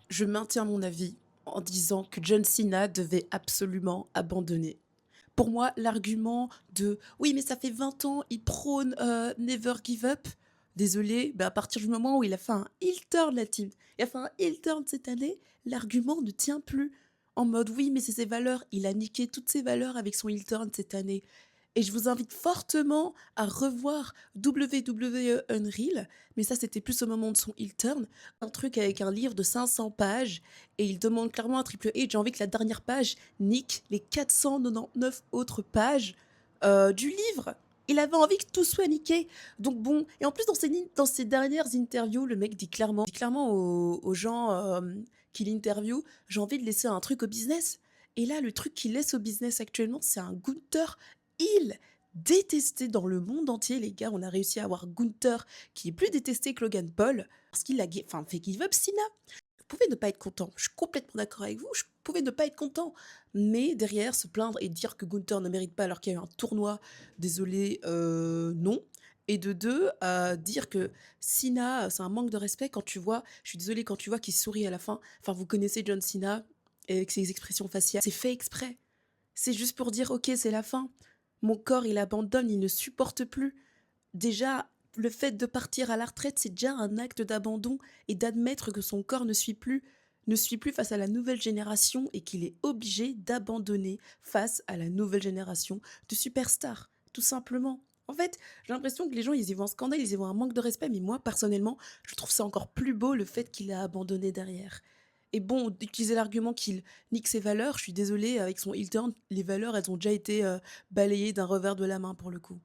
Je maintiens mon avis en disant que John Cena devait absolument abandonner. Pour moi, l'argument de: «Oui, mais ça fait 20 ans, il prône, never give up». Désolé, à partir du moment où il a fait un heel turn la team, il a fait un heel turn cette année, l'argument ne tient plus. En mode: «Oui, mais c'est ses valeurs». Il a niqué toutes ses valeurs avec son heel turn cette année. Et je vous invite fortement à revoir WWE Unreal, mais ça, c'était plus au moment de son heel turn, un truc avec un livre de 500 pages et il demande clairement à Triple H: «J'ai envie que la dernière page nique les 499 autres pages, du livre». Il avait envie que tout soit niqué. Donc bon, et en plus dans ses dernières interviews, le mec dit clairement aux gens, qu'il interviewe: «J'ai envie de laisser un truc au business». Et là, le truc qu'il laisse au business actuellement, c'est un Gunther heel détesté dans le monde entier, les gars. On a réussi à avoir Gunther qui est plus détesté que Logan Paul parce qu'il a fait give up Cena. Vous pouvez ne pas être content, je suis complètement d'accord avec vous, je pouvais ne pas être content, mais derrière se plaindre et dire que Gunther ne mérite pas alors qu'il y a eu un tournoi, désolé, non. Et de 2, dire que Cena, c'est un manque de respect quand tu vois, je suis désolée, quand tu vois qu'il sourit à la fin, enfin vous connaissez John Cena avec ses expressions faciales, c'est fait exprès. C'est juste pour dire: «OK, c'est la fin. Mon corps, il abandonne, il ne supporte plus». Déjà, le fait de partir à la retraite, c'est déjà un acte d'abandon et d'admettre que son corps ne suit plus face à la nouvelle génération et qu'il est obligé d'abandonner face à la nouvelle génération de superstars, tout simplement. En fait, j'ai l'impression que les gens, ils y voient un scandale, ils y voient un manque de respect, mais moi, personnellement, je trouve ça encore plus beau le fait qu'il a abandonné derrière. Et bon, d'utiliser l'argument qu'il nique ses valeurs, je suis désolée, avec son heel turn, les valeurs, elles ont déjà été balayées d'un revers de la main pour le coup.